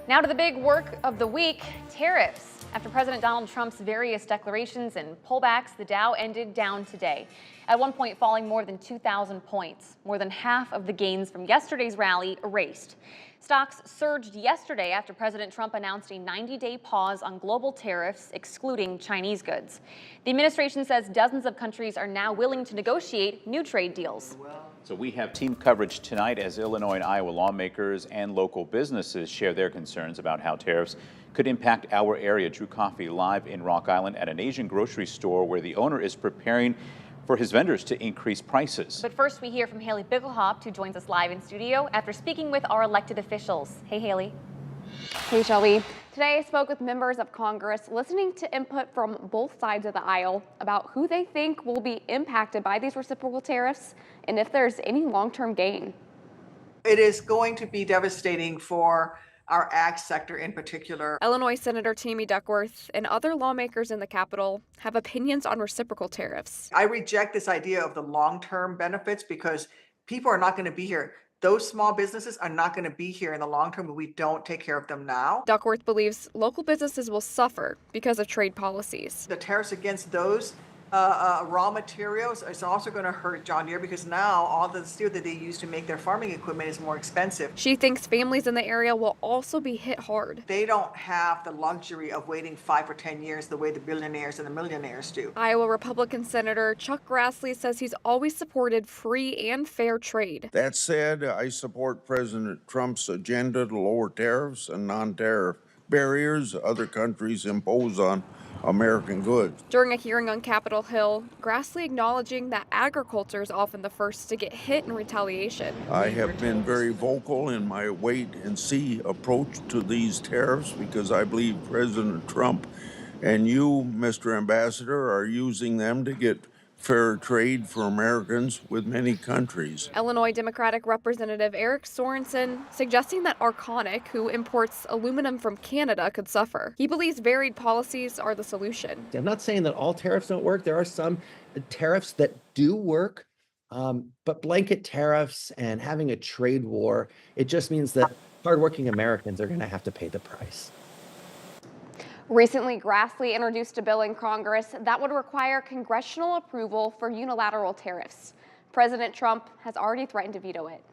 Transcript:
Now to the big work of the week, tariffs. After President Donald Trump's various declarations and pullbacks, the Dow ended down today, at one point falling more than 2,000 points, more than half of the gains from yesterday's rally erased. Stocks surged yesterday after President Trump announced a 90-day pause on global tariffs, excluding Chinese goods. The administration says dozens of countries are now willing to negotiate new trade deals. So we have team coverage tonight as Illinois and Iowa lawmakers and local businesses share their concerns about how tariffs could impact our area. Drew Coffey live in Rock Island at an Asian grocery store where the owner is preparing for his vendors to increase prices. But first, we hear from Haley Biggelhopt, who joins us live in studio after speaking with our elected officials. Hey, Haley. Hey, Shelby. Today I spoke with members of Congress listening to input from both sides of the aisle about who they think will be impacted by these reciprocal tariffs and if there's any long-term gain. It is going to be devastating for our ag sector in particular. Illinois Senator Tammy Duckworth and other lawmakers in the Capitol have opinions on reciprocal tariffs. I reject this idea of the long-term benefits because people are not going to be here. Those small businesses are not going to be here in the long term if we don't take care of them now. Duckworth believes local businesses will suffer because of trade policies. The tariffs against those raw materials is also going to hurt John Deere because now all the steel that they use to make their farming equipment is more expensive. She thinks families in the area will also be hit hard. They don't have the luxury of waiting 5 or 10 years the way the billionaires and the millionaires do. Iowa Republican Senator Chuck Grassley says he's always supported free and fair trade. That said, I support President Trump's agenda to lower tariffs and non-tariff barriers other countries impose on American goods. During a hearing on Capitol Hill, Grassley acknowledging that agriculture is often the first to get hit in retaliation. I have been very vocal in my wait and see approach to these tariffs because I believe President Trump and you, Mr. Ambassador, are using them to get fair trade for Americans with many countries. Illinois Democratic Representative Eric Sorensen suggesting that Arconic, who imports aluminum from Canada, could suffer. He believes varied policies are the solution. I'm not saying that all tariffs don't work. There are some tariffs that do work, but blanket tariffs and having a trade war, it just means that hardworking Americans are going to have to pay the price. Recently, Grassley introduced a bill in Congress that would require congressional approval for unilateral tariffs. President Trump has already threatened to veto it.